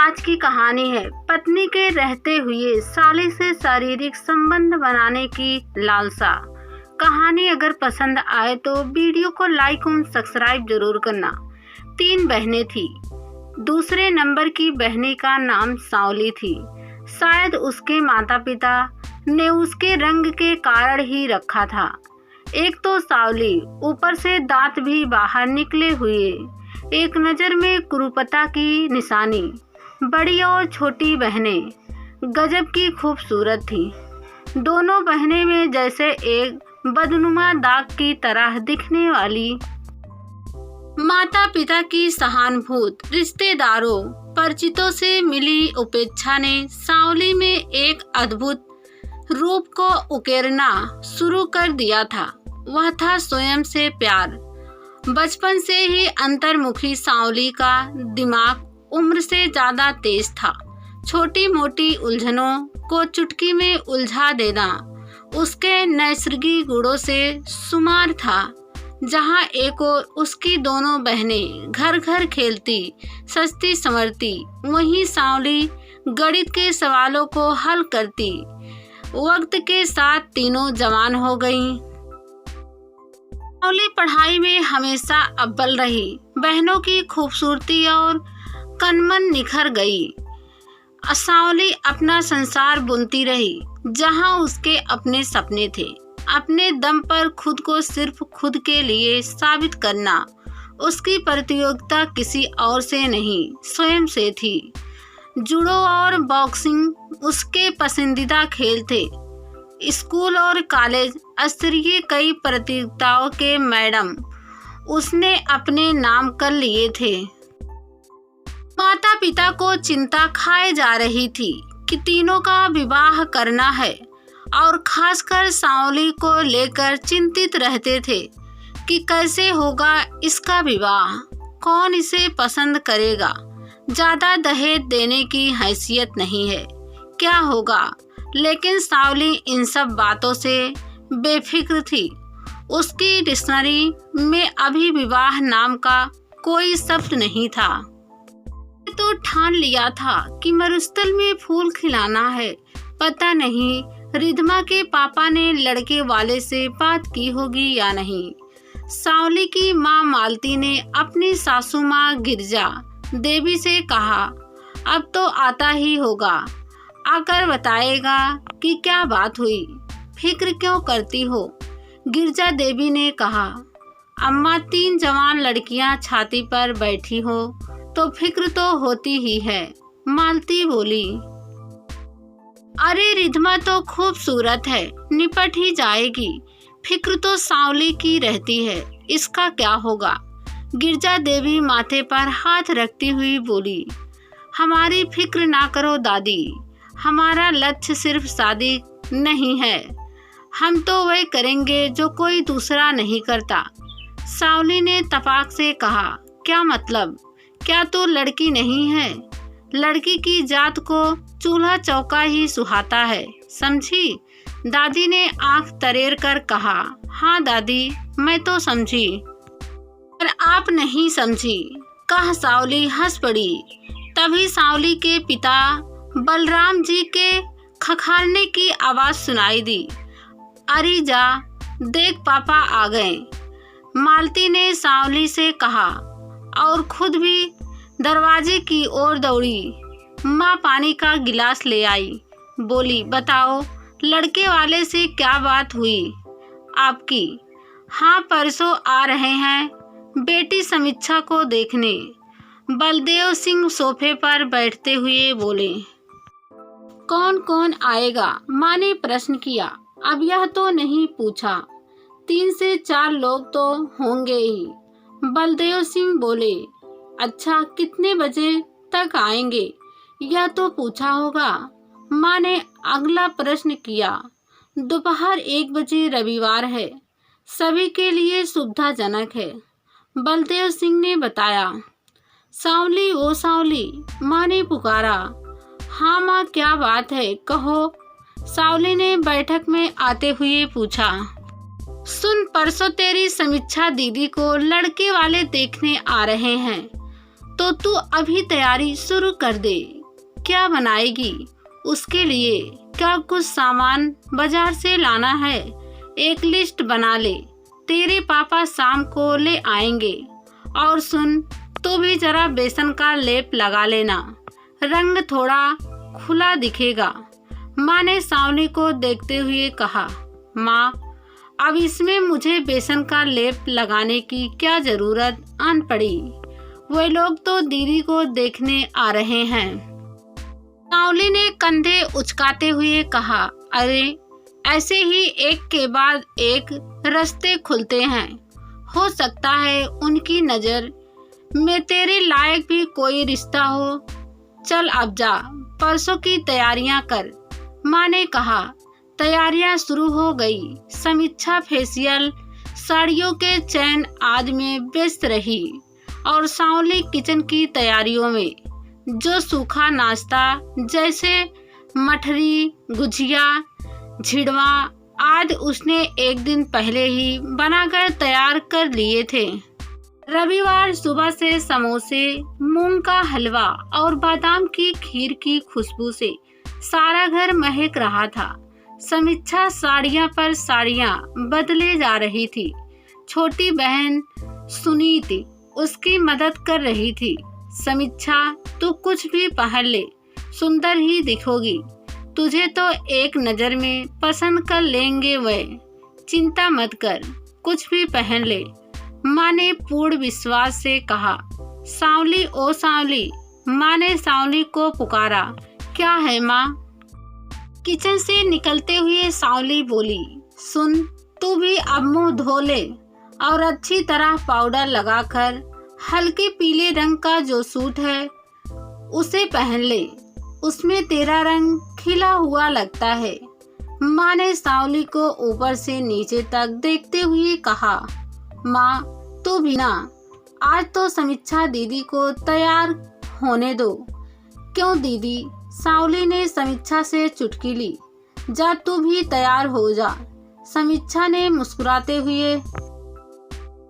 आज की कहानी है पत्नी के रहते हुए साली से शारीरिक संबंध बनाने की लालसा। कहानी अगर पसंद आए तो वीडियो को लाइक और सब्सक्राइब जरूर करना। 3 बहनें थी। दूसरे नंबर की बहनी का नाम सावली थी। शायद उसके माता पिता ने उसके रंग के कारण ही रखा था। एक तो सावली, ऊपर से दांत भी बाहर निकले हुए, एक नज़र में कुरूपता की निशानी। बड़ी और छोटी बहनें गजब की खूबसूरत थी। दोनों बहनें में जैसे एक बदनुमा दाग की तरह दिखने वाली। माता पिता की सहानुभूत, रिश्तेदारों परिचितों से मिली उपेक्षा ने सावली में एक अद्भुत रूप को उकेरना शुरू कर दिया था। वह था स्वयं से प्यार। बचपन से ही अंतर्मुखी सावली का दिमाग उम्र से ज्यादा तेज था। छोटी मोटी उलझनों को चुटकी में उलझा देना उसके नैसर्गिक गुणों से शुमार था। जहाँ एक और उसकी दोनों बहनें घर घर खेलती सस्ती संवरती, वहीं सावली गणित के सवालों को हल करती। वक्त के साथ तीनों जवान हो गईं। सावली पढ़ाई में हमेशा अव्वल रही। बहनों की खूबसूरती और कनमन निखर गई। सावली अपना संसार बुनती रही। जहां उसके अपने सपने थे, अपने दम पर खुद को सिर्फ खुद के लिए साबित करना उसकी प्रतियोगिता किसी और से नहीं, स्वयं से थी। जूडो और बॉक्सिंग उसके पसंदीदा खेल थे। स्कूल और कॉलेज स्तरीय कई प्रतियोगिताओं के मैडम उसने अपने नाम कर लिए थे। माता पिता को चिंता खाए जा रही थी कि तीनों का विवाह करना है, और खासकर सावली को लेकर चिंतित रहते थे कि कैसे होगा इसका विवाह, कौन इसे पसंद करेगा, ज्यादा दहेज देने की हैसियत नहीं है, क्या होगा। लेकिन सावली इन सब बातों से बेफिक्र थी। उसकी डिक्शनरी में अभी विवाह नाम का कोई शब्द नहीं था। तो ठान लिया था कि मरुस्थल में फूल खिलाना है। पता नहीं रिधमा के पापा ने लड़के वाले से बात की होगी या नहीं। सावली की माँ मालती ने अपनी सासू माँ गिरजा देवी से कहा, अब तो आता ही होगा, आकर बताएगा कि क्या बात हुई, फिक्र क्यों करती हो। गिरजा देवी ने कहा, अम्मा 3 जवान लड़कियां छाती पर बैठी हो तो फिक्र तो होती ही है। मालती बोली, अरे रिधमा तो खूबसूरत है, निपट ही जाएगी, फिक्र तो सावली की रहती है, इसका क्या होगा। गिरजा देवी माथे पर हाथ रखती हुई बोली, हमारी फिक्र ना करो दादी, हमारा लक्ष्य सिर्फ शादी नहीं है, हम तो वही करेंगे जो कोई दूसरा नहीं करता। सावली ने तपाक से कहा, क्या मतलब, क्या तो लड़की नहीं है। लड़की की जात को चूल्हा चौका ही सुहाता है, समझी। दादी ने आंख तरेर कर कहा, हाँ दादी, मैं तो समझी, पर आप नहीं समझी। कह सावली हंस पड़ी। तभी सावली के पिता बलराम जी के खखारने की आवाज सुनाई दी। अरे जा देख, पापा आ गए, मालती ने सावली से कहा, और खुद भी दरवाजे की ओर दौड़ी। माँ पानी का गिलास ले आई। बोली, बताओ लड़के वाले से क्या बात हुई आपकी। हाँ, परसों आ रहे हैं बेटी समीक्षा को देखने। बलदेव सिंह सोफे पर बैठते हुए बोले। कौन कौन आएगा, माँ ने प्रश्न किया। अब यह तो नहीं पूछा, 3 से 4 लोग तो होंगे ही। बलदेव सिंह बोले, अच्छा कितने बजे तक आएंगे, यह तो पूछा होगा। माँ ने अगला प्रश्न किया। दोपहर 1 बजे, रविवार है, सभी के लिए सुविधाजनक है, बलदेव सिंह ने बताया। सावली, ओ सावली, माँ ने पुकारा। हाँ माँ, क्या बात है, कहो, सावली ने बैठक में आते हुए पूछा। सुन, परसों तेरी समीक्षा दीदी को लड़के वाले देखने आ रहे हैं, तो तू अभी तैयारी शुरू कर दे। क्या बनाएगी? उसके लिए क्या कुछ सामान बाजार से लाना है? एक लिस्ट बना ले, तेरे पापा शाम को ले आएंगे। और सुन, तू भी जरा बेसन का लेप लगा लेना, रंग थोड़ा खुला दिखेगा। माँ ने सांवली को देखते हुए कहा, माँ, अब इसमें मुझे बेसन का लेप लगाने की क्या जरूरत आन पड़ी? वे लोग तो दीदी को देखने आ रहे हैं। सांवली ने कंधे उचकाते हुए कहा, अरे ऐसे ही एक के बाद एक रास्ते खुलते हैं। हो सकता है उनकी नज़र में तेरे लायक भी कोई रिश्ता हो। चल अब जा, परसों की तैयारियां कर। माँ ने कहा। तैयारियां शुरू हो गई। समीक्षा फेशियल, साड़ियों के चयन आदि में व्यस्त रही और सांवली किचन की तैयारियों में। जो सूखा नाश्ता जैसे मठरी, गुजिया, झिड़वा आदि उसने एक दिन पहले ही बनाकर तैयार कर लिए थे। रविवार सुबह से समोसे, मूंग का हलवा और बादाम की खीर की खुशबू से सारा घर महक रहा था। समीक्षा साड़ियां पर साड़ियां बदले जा रही थी। छोटी बहन सुनीति उसकी मदद कर रही थी। समीक्षा, तू कुछ भी पहन ले, सुंदर ही दिखोगी। तुझे तो एक नज़र में पसंद कर लेंगे वे। चिंता मत कर, कुछ भी पहन ले। माँ ने पूर्ण विश्वास से कहा। सांवली, ओ सांवली, माँ ने सांवली को पुकारा। क्या है माँ? किचन से निकलते हुए सांवली बोली, सुन, तू भी अब मुंह धो ले और अच्छी तरह पाउडर लगाकर हल्के पीले रंग का जो सूट है उसे पहन ले। उसमें तेरा रंग खिला हुआ लगता है। माँ ने सांवली को ऊपर से नीचे तक देखते हुए कहा। माँ, तू भी ना, आज तो समीक्षा दीदी को तैयार होने दो। क्यों दीदी? सांवली ने समीक्षा से चुटकी ली। जा, तू भी तैयार हो जा। समीक्षा ने मुस्कुराते हुए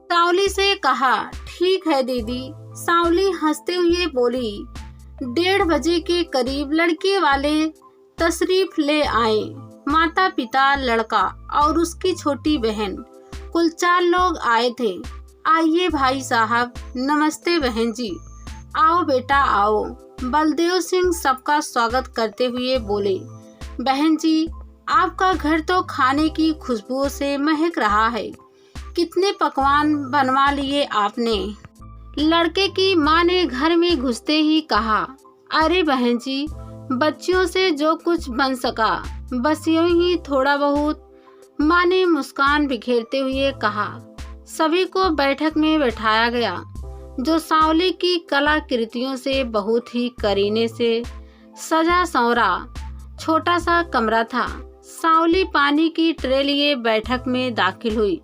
सांवली से कहा। ठीक है दीदी। सांवली हंसते हुए बोली। 1:30 बजे के करीब लड़के वाले तशरीफ ले आए। माता पिता, लड़का और उसकी छोटी बहन, कुल 4 लोग आए थे। आइए भाई साहब। नमस्ते बहन जी। आओ बेटा आओ। बलदेव सिंह सबका स्वागत करते हुए बोले। बहन जी, आपका घर तो खाने की खुशबू से महक रहा है। कितने पकवान बनवा लिए आपने? लड़के की माँ ने घर में घुसते ही कहा। अरे बहन जी, बच्चियों से जो कुछ बन सका, बस यूं ही थोड़ा बहुत। माँ ने मुस्कान बिखेरते हुए कहा। सभी को बैठक में बैठाया गया, जो सांवली की कलाकृतियों से बहुत ही करीने से सजा संवरा छोटा सा कमरा था। सांवली पानी की ट्रे लिए बैठक में दाखिल हुई।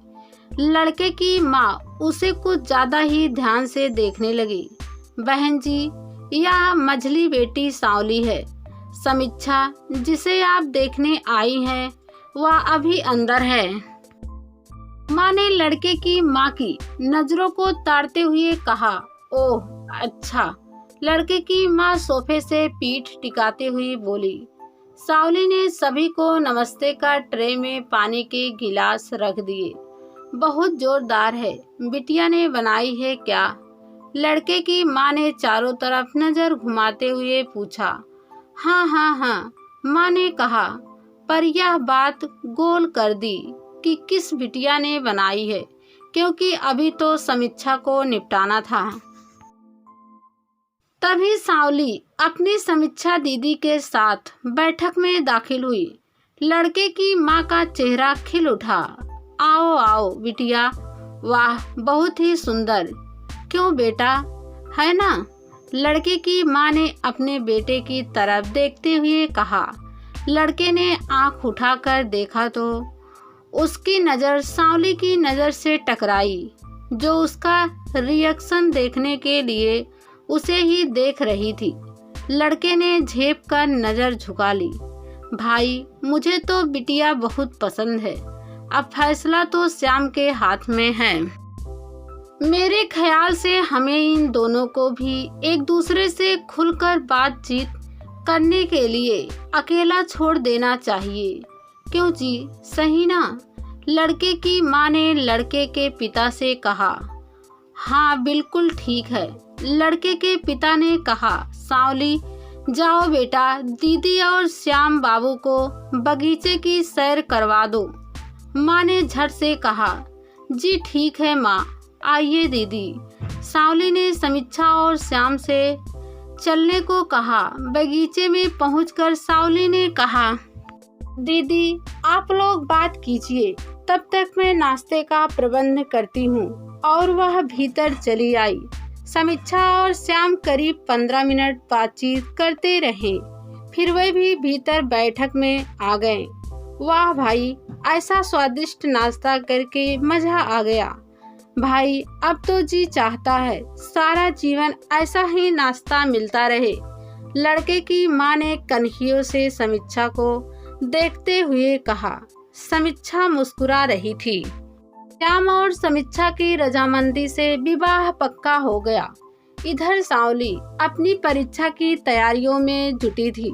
लड़के की माँ उसे कुछ ज्यादा ही ध्यान से देखने लगी। बहन जी, यह मझली बेटी सांवली है। समीक्षा, जिसे आप देखने आई हैं, वह अभी अंदर है। माँ ने लड़के की माँ की नजरों को ताड़ते हुए कहा। ओह अच्छा। लड़के की माँ सोफे से पीठ टिकाते हुए बोली। सांवली ने सभी को नमस्ते का ट्रे में पानी के गिलास रख दिए। बहुत जोरदार है। बिटिया ने बनाई है क्या? लड़के की माँ ने चारों तरफ नजर घुमाते हुए पूछा। हाँ हाँ हाँ, माँ ने कहा, पर यह बात गोल कर दी कि किस बिटिया ने बनाई है, क्योंकि अभी तो समीक्षा को निपटाना था। तभी सांवली अपनी समीक्षा दीदी के साथ बैठक में दाखिल हुई। लड़के की माँ का चेहरा खिल उठा। आओ आओ बिटिया, वाह बहुत ही सुंदर। क्यों बेटा, है ना? लड़के की माँ ने अपने बेटे की तरफ देखते हुए कहा। लड़के ने आंख उठाकर देखा तो उसकी नज़र सांवली की नज़र से टकराई, जो उसका रिएक्शन देखने के लिए उसे ही देख रही थी। लड़के ने झेप कर नज़र झुका ली। भाई, मुझे तो बिटिया बहुत पसंद है। अब फैसला तो श्याम के हाथ में है। मेरे ख्याल से हमें इन दोनों को भी एक दूसरे से खुलकर बातचीत करने के लिए अकेला छोड़ देना चाहिए। क्यों जी, सही ना? लड़के की माँ ने लड़के के पिता से कहा। हाँ बिल्कुल ठीक है, लड़के के पिता ने कहा। सांवली, जाओ बेटा, दीदी और श्याम बाबू को बगीचे की सैर करवा दो। माँ ने झट से कहा। जी ठीक है माँ, आइए दीदी। सांवली ने समीक्षा और श्याम से चलने को कहा। बगीचे में पहुंचकर सांवली ने कहा, दीदी आप लोग बात कीजिए, तब तक मैं नाश्ते का प्रबंध करती हूँ। और वह भीतर चली आई। समीक्षा और श्याम करीब 15 मिनट बातचीत करते रहे। फिर वे भी भीतर बैठक में आ गए। वाह भाई, ऐसा स्वादिष्ट नाश्ता करके मजा आ गया। भाई अब तो जी चाहता है सारा जीवन ऐसा ही नाश्ता मिलता रहे। लड़के की माँ ने कन्हियों से समीक्षा को देखते हुए कहा। समीक्षा मुस्कुरा रही थी। श्याम और समीक्षा की रजामंदी से विवाह पक्का हो गया। इधर सांवली अपनी परीक्षा की तैयारियों में जुटी थी,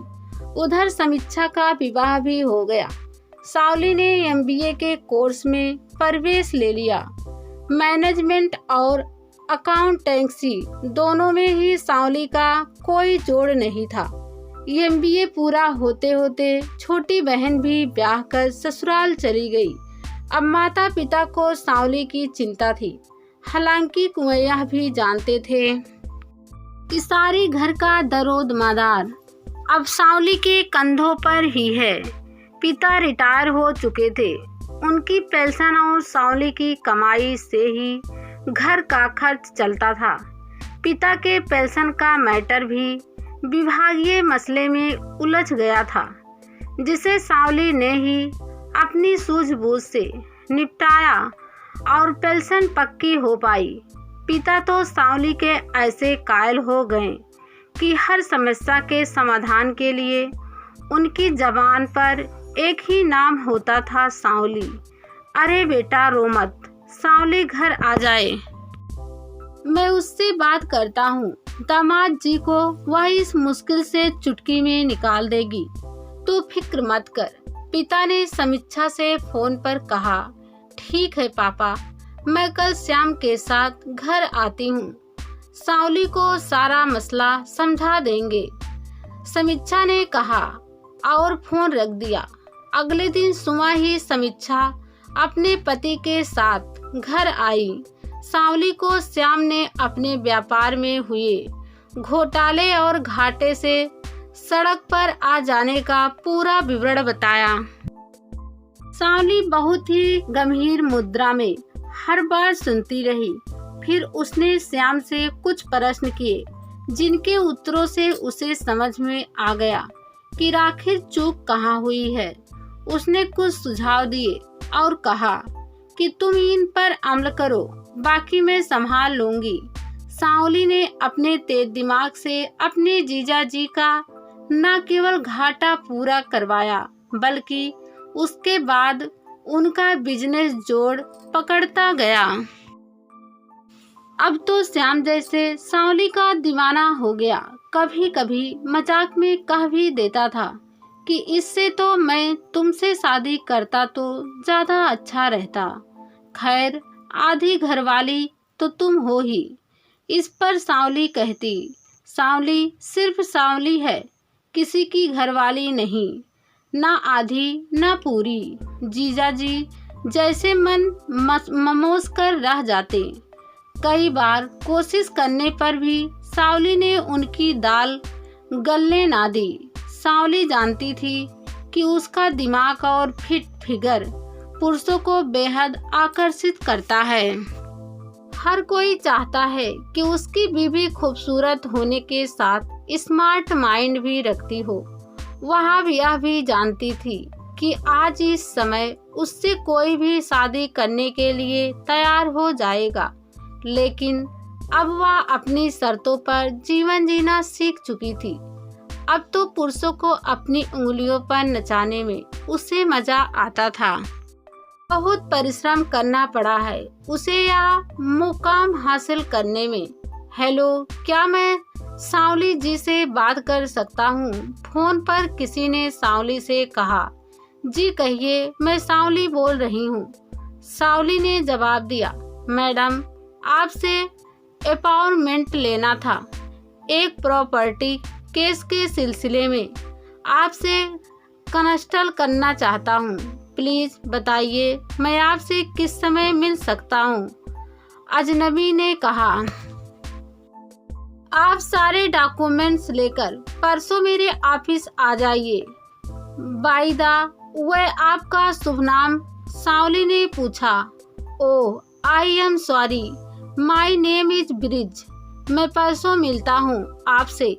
उधर समीक्षा का विवाह भी हो गया। सांवली ने MBA के कोर्स में प्रवेश ले लिया। मैनेजमेंट और अकाउंटेंसी दोनों में ही सांवली का कोई जोड़ नहीं था। MBA पूरा होते होते छोटी बहन भी ब्याह कर ससुराल चली गई। अब माता पिता को सांवली की चिंता थी। हालांकि कुंवैया भी जानते थे कि सारी घर का दरोदमदार अब सांवली के कंधों पर ही है। पिता रिटायर हो चुके थे। उनकी पेंशन और सांवली की कमाई से ही घर का खर्च चलता था। पिता के पेंशन का मैटर भी विभागीय मसले में उलझ गया था, जिसे सांवली ने ही अपनी सूझबूझ से निपटाया और पेंशन पक्की हो पाई। पिता तो सांवली के ऐसे कायल हो गए कि हर समस्या के समाधान के लिए उनकी जबान पर एक ही नाम होता था, सांवली। अरे बेटा रो मत, सांवली घर आ जाए, मैं उससे बात करता हूँ। दामाद जी को वह इस मुश्किल से चुटकी में निकाल देगी, तो फिक्र मत कर। पिता ने समीक्षा से फोन पर कहा। ठीक है पापा, मैं कल श्याम के साथ घर आती हूँ, सांवली को सारा मसला समझा देंगे, समीक्षा ने कहा और फोन रख दिया। अगले दिन सुबह ही समीक्षा अपने पति के साथ घर आई। सांवली को श्याम ने अपने व्यापार में हुए घोटाले और घाटे से सड़क पर आ जाने का पूरा विवरण बताया। सांवली बहुत ही गंभीर मुद्रा में हर बार सुनती रही। फिर उसने श्याम से कुछ प्रश्न किए, जिनके उत्तरों से उसे समझ में आ गया कि आखिर चूक कहाँ हुई है। उसने कुछ सुझाव दिए और कहा कि तुम इन पर अमल करो, बाकी मैं संभाल लूंगी। सांवली ने अपने तेज दिमाग से अपने जीजा जी का न केवल घाटा पूरा करवाया, बल्कि उसके बाद उनका बिजनेस जोड़ पकड़ता गया। अब तो श्याम जैसे सांवली का दीवाना हो गया। कभी कभी मजाक में कह भी देता था कि इससे तो मैं तुमसे शादी करता तो ज्यादा अच्छा रहता। खैर, आधी घरवाली तो तुम हो ही। इस पर सांवली कहती, सांवली सिर्फ सांवली है, किसी की घरवाली नहीं, ना आधी ना पूरी। जीजा जी जैसे मन ममोस कर रह जाते। कई बार कोशिश करने पर भी सांवली ने उनकी दाल गलने ना दी। सांवली जानती थी कि उसका दिमाग और फिट फिगर पुरुषों को बेहद आकर्षित करता है। हर कोई चाहता है कि उसकी बीवी खूबसूरत होने के साथ स्मार्ट माइंड भी रखती हो। वह यह भी जानती थी कि आज इस समय उससे कोई भी शादी करने के लिए तैयार हो जाएगा, लेकिन अब वह अपनी शर्तों पर जीवन जीना सीख चुकी थी। अब तो पुरुषों को अपनी उंगलियों पर नचाने में उसे मजा आता था। बहुत परिश्रम करना पड़ा है उसे यह मुकाम हासिल करने में। हेलो, क्या मैं सांवली जी से बात कर सकता हूँ? फोन पर किसी ने सांवली से कहा। जी कहिए, मैं सांवली बोल रही हूँ। सांवली ने जवाब दिया, मैडम आपसे अपॉइंटमेंट लेना था, एक प्रॉपर्टी केस के सिलसिले में आपसे कंसल्ट करना चाहता हूँ। प्लीज बताइए मैं आपसे किस समय मिल सकता हूँ? अजनबी ने कहा, आप सारे डॉक्यूमेंट्स लेकर परसों मेरे ऑफिस आ जाइए। बाय द वे आपका शुभ नाम? सांवली ने पूछा। Oh I am sorry, my name is Brij. मैं परसों मिलता हूँ आपसे।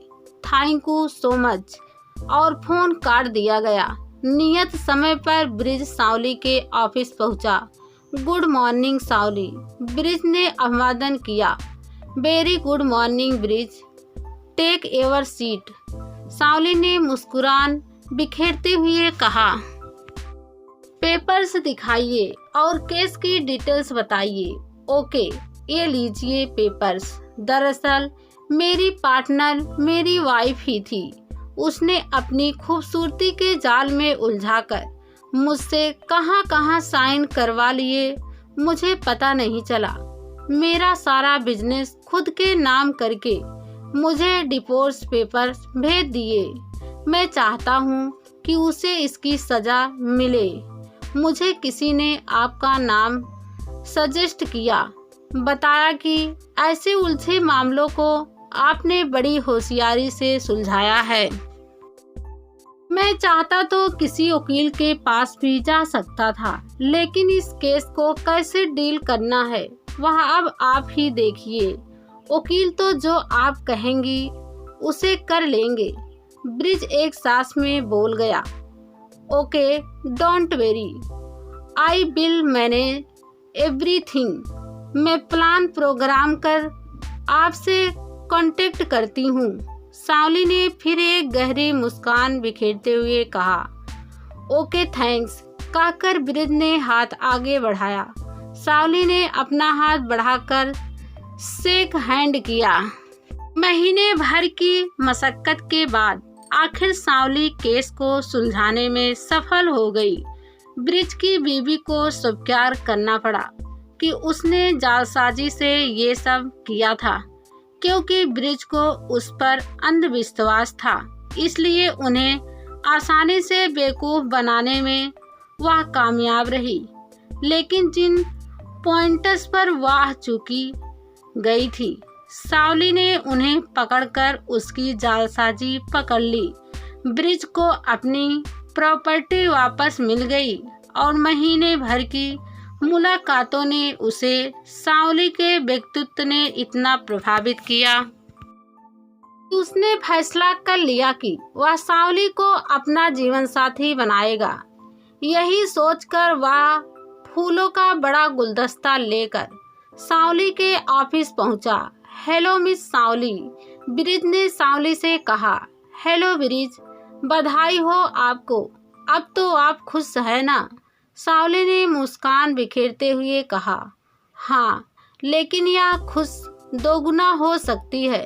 Thank you so much. और फोन काट दिया गया। नियत समय पर ब्रिज सांवली के ऑफिस पहुंचा। गुड मॉर्निंग सांवली, ब्रिज ने अभिवादन किया। Very good morning Brij, take your seat, Sanwali ने मुस्कुरान बिखेरते हुए कहा। पेपर्स दिखाइए और केस की डिटेल्स बताइए। ओके, ये लीजिए पेपर्स। दरअसल मेरी पार्टनर मेरी वाइफ ही थी। उसने अपनी खूबसूरती के जाल में उलझाकर मुझसे कहां कहां साइन करवा लिए, मुझे पता नहीं चला। मेरा सारा बिजनेस खुद के नाम करके मुझे डिवोर्स पेपर भेज दिए। मैं चाहता हूँ कि उसे इसकी सजा मिले। मुझे किसी ने आपका नाम सजेस्ट किया, बताया कि ऐसे उलझे मामलों को आपने बड़ी होशियारी से सुलझाया है। मैं चाहता तो किसी वकील के पास भी जा सकता था, लेकिन इस केस को कैसे डील करना है वह अब आप ही देखिए। वकील तो जो आप कहेंगी उसे कर लेंगे। ब्रिज एक सांस में बोल गया। Okay, don't very, I will manage everything. मैं प्लान प्रोग्राम कर आपसे कांटेक्ट करती हूँ। सांवली ने फिर एक गहरी मुस्कान बिखेरते हुए कहा। ओके थैंक्स, कहकर ब्रिज ने हाथ आगे बढ़ाया। सांवली ने अपना हाथ बढ़ाकर शेक हैंड किया। महीने भर की मशक्कत के बाद आखिर सांवली केस को सुलझाने में सफल हो गई। ब्रिज की बीवी को स्वीकार करना पड़ा कि उसने जालसाजी से ये सब किया था, क्योंकि ब्रिज को उस पर अंधविश्वास था। इसलिए उन्हें आसानी से बेवकूफ़ बनाने में वह कामयाब रही। लेकिन जिन पॉइंट्स पर वह चूकी गई थी, सांवली ने उन्हें पकड़कर उसकी जालसाजी पकड़ ली। ब्रिज को अपनी प्रॉपर्टी वापस मिल गई और महीने भर की मुलाकातों ने उसे सांवली के व्यक्तित्व ने इतना प्रभावित किया। उसने फैसला कर लिया कि वह सांवली को अपना जीवन साथी बनाएगा। यही सोचकर वह फूलों का बड़ा गुलदस्ता लेकर सांवली के ऑफिस पहुंचा। हेलो मिस सांवली, ब्रिज ने सांवली से कहा। हेलो ब्रिज, बधाई हो आपको, अब तो आप खुश है ना? सांवली ने मुस्कान बिखेरते हुए कहा। हाँ, लेकिन यह खुश दोगुना हो सकती है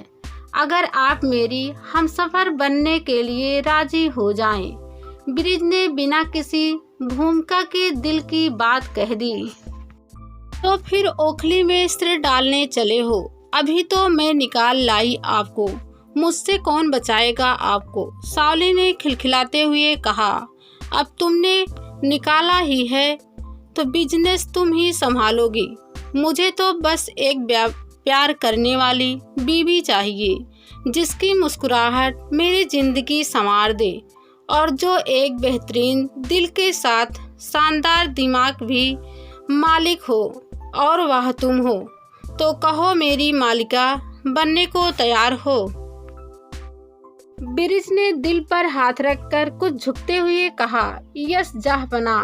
अगर आप मेरी हमसफर बनने के लिए राजी हो जाएं। ब्रिज ने बिना किसी भूमिका के दिल की बात कह दी। तो फिर ओखली में सिर डालने चले हो? अभी तो मैं निकाल लाई आपको, मुझसे कौन बचाएगा आपको? सांवली ने खिलखिलाते हुए कहा। अब तुमने निकाला ही है तो बिजनेस तुम ही संभालोगी। मुझे तो बस एक प्यार करने वाली बीवी चाहिए, जिसकी मुस्कुराहट मेरी जिंदगी संवार दे और जो एक बेहतरीन दिल के साथ शानदार दिमाग भी मालिक हो, और वह तुम हो। तो कहो मेरी मालिका बनने को तैयार हो? ब्रिज ने दिल पर हाथ रखकर कुछ झुकते हुए कहा। यस जहांपना,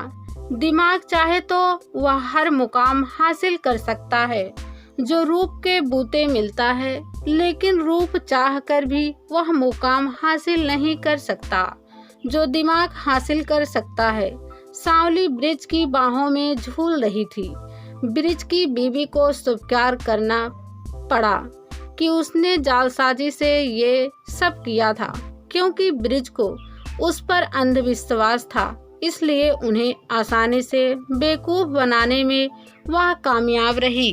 दिमाग चाहे तो वह हर मुकाम हासिल कर सकता है जो रूप के बूते मिलता है, लेकिन रूप चाह कर भी वह मुकाम हासिल नहीं कर सकता जो दिमाग हासिल कर सकता है। सांवली ब्रिज की बाहों में झूल रही थी। ब्रिज की बीवी को स्वीकार करना पड़ा कि उसने जालसाजी से ये सब किया था, क्योंकि ब्रिज को उस पर अंधविश्वास था, इसलिए उन्हें आसानी से बेवकूफ बनाने में वह कामयाब रही।